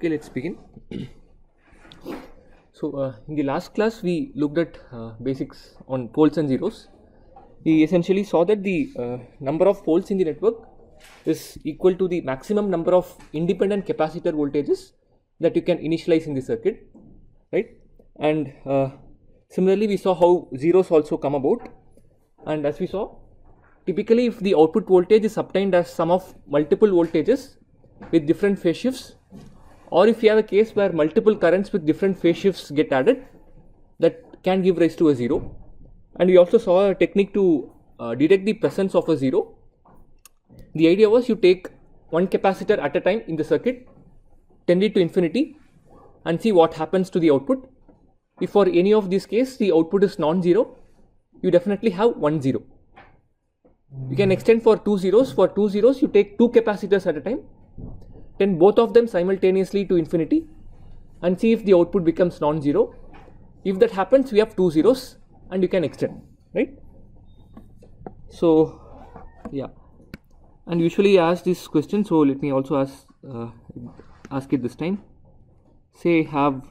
Okay, let's begin. So in the last class we looked at basics on poles and zeros. We essentially saw that the number of poles in the network is equal to the maximum number of independent capacitor voltages that you can initialize in the circuit, right? And similarly we saw how zeros also come about, and as we saw, typically if the output voltage is obtained as sum of multiple voltages with different phase shifts, or if you have a case where multiple currents with different phase shifts get added, that can give rise to a zero. And we also saw a technique to detect the presence of a zero. The idea was you take one capacitor at a time in the circuit, tend it to infinity, and see what happens to the output. If for any of these cases the output is non-zero, you definitely have 1 0. You can extend for 2 zeros. For 2 zeros, you take two capacitors at a time, tend both of them simultaneously to infinity, and see if the output becomes non-zero. If that happens, we have 2 zeros and you can extend, right? So yeah, and usually ask this question, so let me also ask it this time. Say I have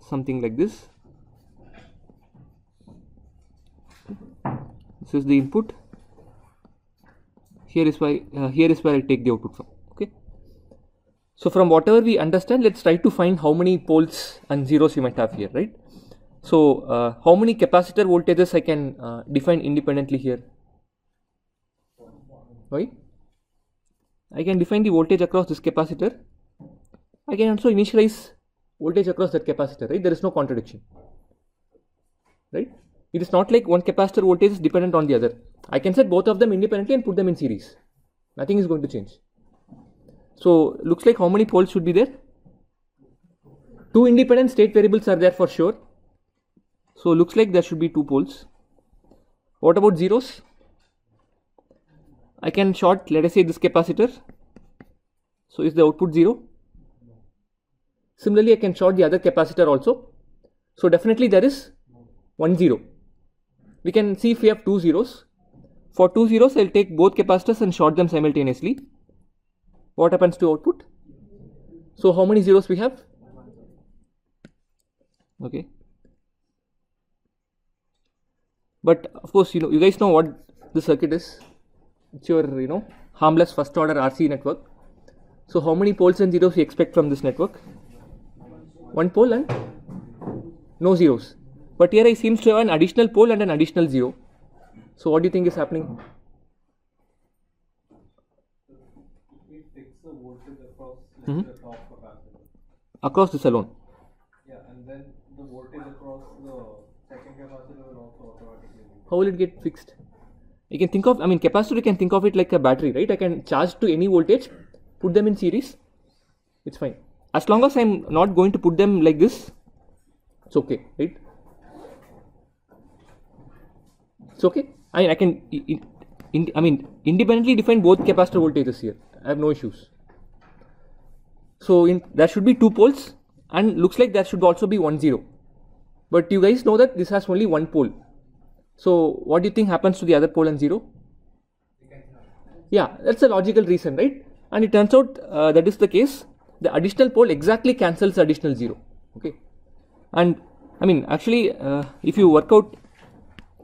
something like this. This is the input. Here is where I take the output from. Okay. So from whatever we understand, let's try to find how many poles and zeros you might have here, right? So how many capacitor voltages I can define independently here? Why? I can define the voltage across this capacitor. I can also initialize voltage across that capacitor, right? There is no contradiction, right? It is not like one capacitor voltage is dependent on the other. I can set both of them independently and put them in series. Nothing is going to change. So looks like how many poles should be there? Two independent state variables are there for sure. So looks like there should be 2 poles. What about zeros? I can short, let us say, this capacitor. So is the output 0? Similarly, I can short the other capacitor also. So definitely there is 1 0. We can see if we have 2 zeros. For 2 zeros, I will take both capacitors and short them simultaneously. What happens to output? So how many zeros we have? Okay. But of course, you guys know what the circuit is. It's your, harmless first order RC network. So how many poles and zeros you expect from this network? 1 pole and no zeros. But here I seems to have an additional pole and an additional zero. So what do you think is happening? We fix the voltage across the top capacitor. Across this alone. Yeah, and then the voltage across the second capacitor will also automatically be. How will it get fixed? You can think of, capacitor, you can think of it like a battery, right? I can charge to any voltage, put them in series, it's fine. As long as I'm not going to put them like this, it's okay, right? It's okay. I can independently define both capacitor voltages here. I have no issues. So there should be 2 poles, and looks like there should also be 1 0. But you guys know that this has only 1 pole. So what do you think happens to the other pole and 0? Yeah, that's a logical reason, right? And it turns out that is the case. The additional pole exactly cancels the additional 0. Okay. And actually if you work out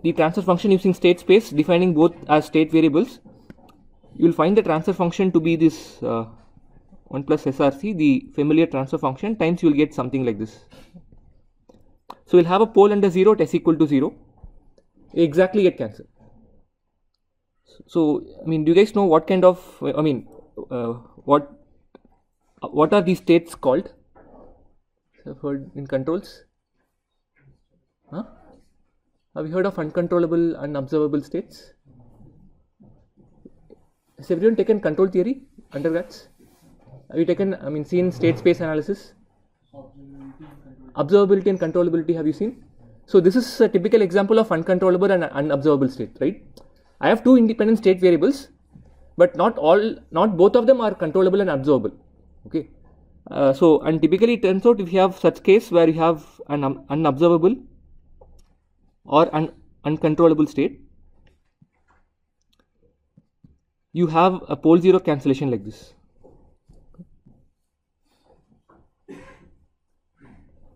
the transfer function using state space, defining both as state variables, you will find the transfer function to be this 1 plus SRC, the familiar transfer function, times you will get something like this. So we'll have a pole and a 0 at s equal to 0. Exactly get cancelled. So do you guys know what kind of what are these states called? I've heard in controls. Huh? Have you heard of uncontrollable, unobservable states? Has everyone taken control theory, undergrads? Have you taken, seen state space analysis? Observability and controllability, have you seen? So this is a typical example of uncontrollable and unobservable state, right? I have 2 independent state variables, but not both of them are controllable and observable. Okay. And typically it turns out if you have such case where you have an unobservable or an uncontrollable state, you have a pole 0 cancellation like this.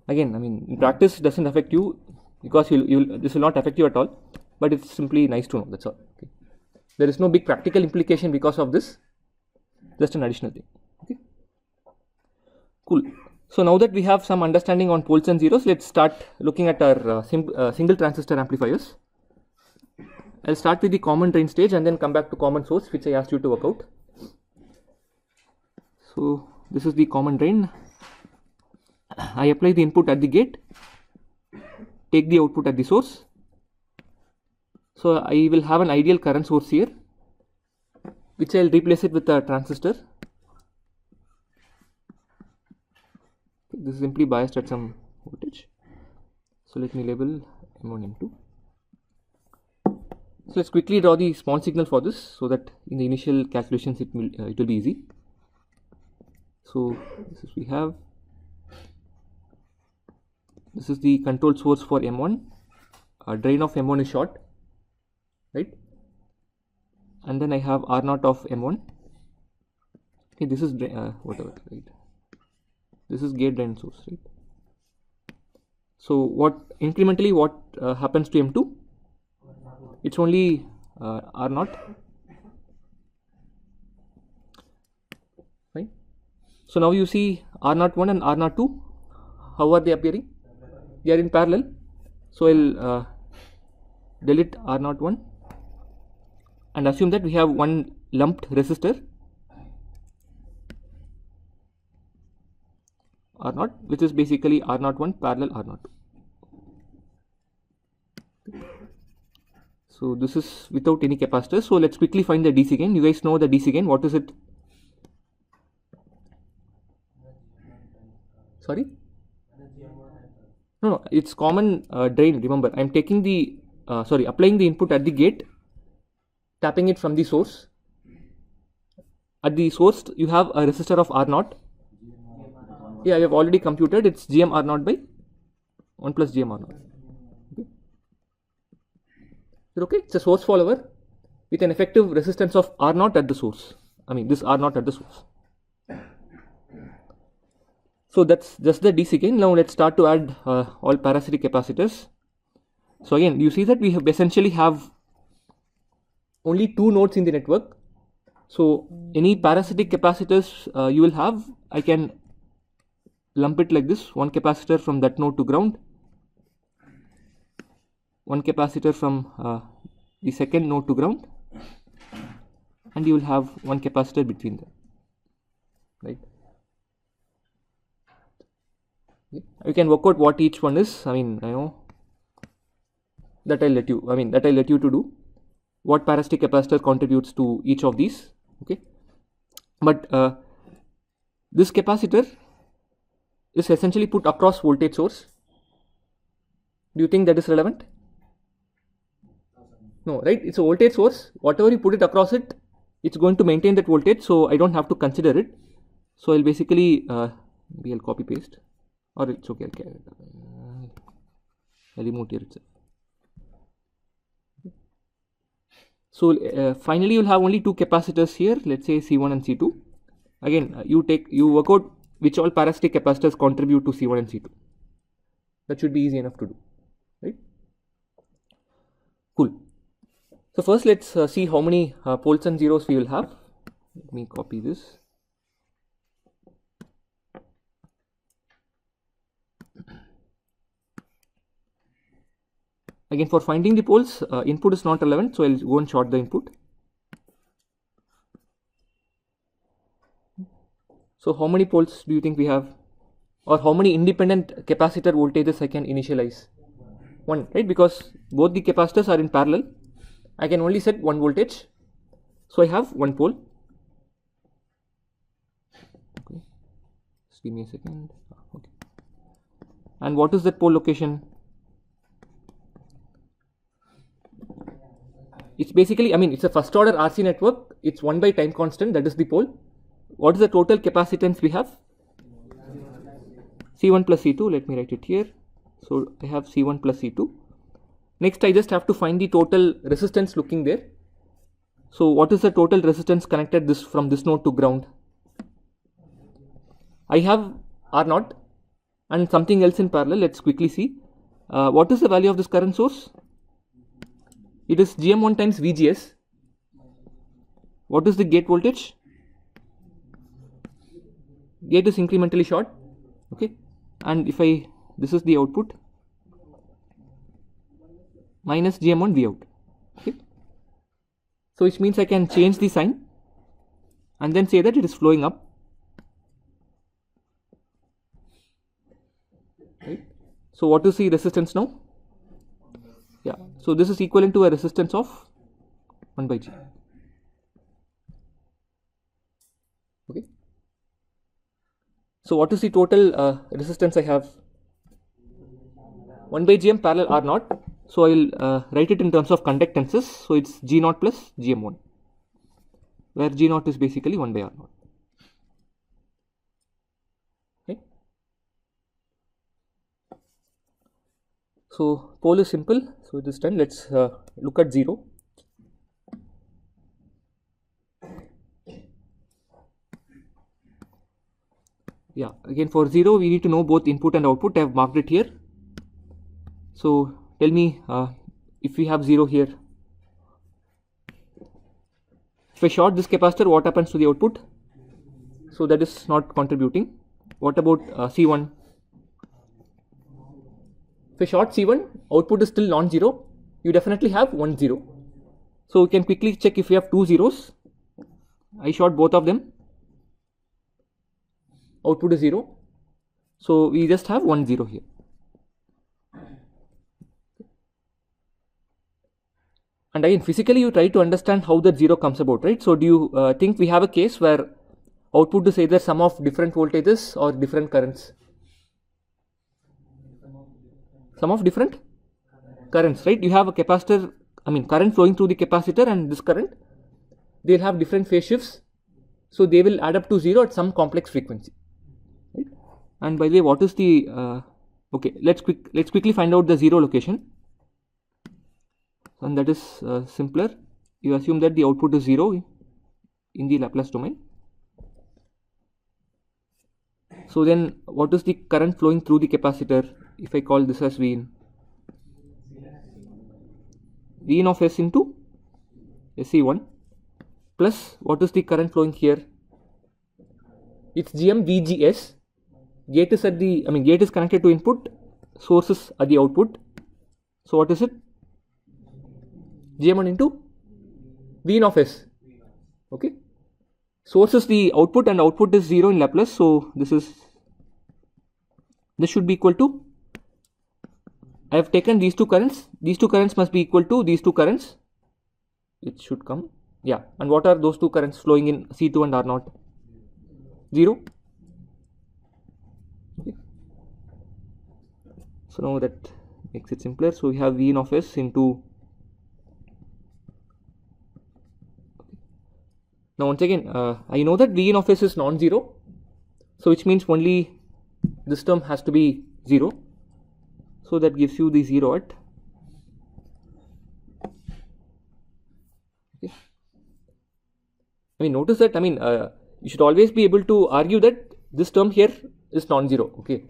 Again, I mean, in practice, it doesn't affect you because this will not affect you at all, but it's simply nice to know, that's all. Okay. There is no big practical implication because of this, just an additional thing. Okay. Cool. So now that we have some understanding on poles and zeros, let's start looking at our single transistor amplifiers. I'll start with the common drain stage and then come back to common source, which I asked you to work out. So this is the common drain. I apply the input at the gate, take the output at the source. So I will have an ideal current source here, which I will replace it with a transistor. This is simply biased at some voltage. So let me label M1, M2. So let's quickly draw the small signal for this, so that in the initial calculations it will be easy. So this is we have. This is the control source for M1. Drain of M1 is short, right? And then I have R0 of M1. Okay, this is whatever, right? This is gate drain source, right? So what incrementally what happens to M2? It's only R0, right? So now you see R01 and R02. How are they appearing? They are in parallel. So I'll delete R01 and assume that we have one lumped resistor R0, which is basically R01 parallel R02. So this is without any capacitors. So let's quickly find the DC gain. You guys know the DC gain. What is it? Sorry? No, it's common drain. Remember, I'm taking the applying the input at the gate, tapping it from the source. At the source, you have a resistor of R0. Yeah, I have already computed. It's Gm R0 by 1 plus Gm R0. Okay, it's a source follower with an effective resistance of R0 at the source. I mean, this R0 at the source. So that's just the DC gain. Now let's start to add all parasitic capacitors. So again, you see that we have essentially have only two nodes in the network. So any parasitic capacitors you will have, I can lump it like this: one capacitor from that node to ground, one capacitor from the second node to ground, and you will have one capacitor between them, right? You can work out what each one is. I mean, I know that I'll let you. I mean, that I'll let you to do. What parasitic capacitor contributes to each of these? Okay, but this capacitor is essentially put across voltage source. Do you think that is relevant? No, right? It's a voltage source. Whatever you put it across it, it's going to maintain that voltage. So I don't have to consider it. So I'll basically maybe I'll copy paste, or it's okay. I'll remove here itself. So finally, you'll have only two capacitors here. Let's say C1 and C2. Again, you work out which all parasitic capacitors contribute to C1 and C2. That should be easy enough to do, right? Cool. So first, let's see how many poles and zeros we will have. Let me copy this. Again, for finding the poles, input is not relevant, so I'll go and short the input. So how many poles do you think we have, or how many independent capacitor voltages I can initialize? One, right? Because both the capacitors are in parallel, I can only set one voltage, so I have one pole. Okay, just give me a second. Okay, and what is that pole location? It's basically, I mean, it's a first order RC network. It's 1 by time constant, that is the pole. What is the total capacitance we have? C1 plus C2. Let me write it here. So I have C1 plus C2. Next, I just have to find the total resistance looking there. So what is the total resistance connected from this node to ground? I have R0. and something else in parallel. Let's quickly see. What is the value of this current source? It is GM1 times VGS. What is the gate voltage? Gate is incrementally short, okay, and if this is the output, minus GM1 V out, okay. So which means I can change the sign and then say that it is flowing up, right. So what is the resistance now? Yeah, so this is equivalent to a resistance of 1 by G, okay. So what is the total resistance I have? 1 by Gm parallel R naught. So I will write it in terms of conductances. So it's G naught plus Gm1, where G naught is basically 1 by R naught. Okay. So pole is simple. So this time let's look at 0. Yeah, again for 0 we need to know both input and output. I have marked it here. So tell me if we have 0 here, if I short this capacitor, what happens to the output? So that is not contributing. What about C1? If I short C1, output is still non-zero. You definitely have 1 0. So we can quickly check if we have 2 zeros. I short both of them. Output is 0. So we just have 1 0 here. And again, physically you try to understand how that 0 comes about, right? So do you think we have a case where output is either sum of different voltages or different currents? Sum of different currents, right? You have a capacitor, current flowing through the capacitor and this current, they'll have different phase shifts. So they will add up to 0 at some complex frequency, right? And by the way, what is the, okay, let's quickly find out the 0 location. And that is simpler. You assume that the output is 0 in the Laplace domain. So then what is the current flowing through the capacitor? If I call this as Vin, Vin of S into SC1 plus what is the current flowing here? It's GM VGS. Gate is at the, gate is connected to input, sources are the output. So what is it? GM1 into Vin of S, okay. Source is the output and output is 0 in Laplace. So this should be equal to, I have taken these two currents must be equal to these two currents, it should come, yeah. And what are those two currents flowing in C2 and R0? 0, okay. So now that makes it simpler. So we have Vin of S into, now once again I know that Vn of S is non-zero, so which means only this term has to be 0. So that gives you the 0 at, okay. Notice that you should always be able to argue that this term here is non-zero, okay.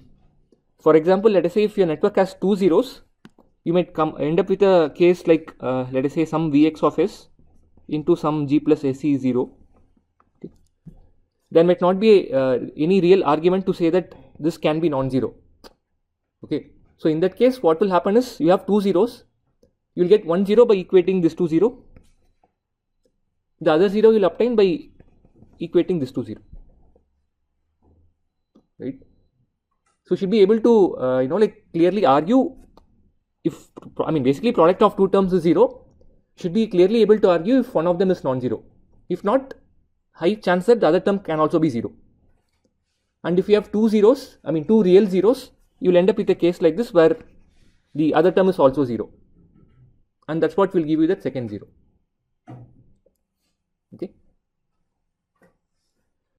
For example, let us say if your network has 2 zeros, you might end up with a case like let us say some Vx of S into some G plus SC 0. Okay. There might not be any real argument to say that this can be non-zero, okay. So in that case, what will happen is you have 2 zeros, you will get 1 0 by equating this 2 0, the other 0 you will obtain by equating this 2 0, right. So you should be able to clearly argue if, basically product of two terms is 0, should be clearly able to argue if one of them is non-zero. If not, high chance that the other term can also be 0. And if you have two zeros, two real zeros, you will end up with a case like this where the other term is also 0. And that's what will give you that second 0.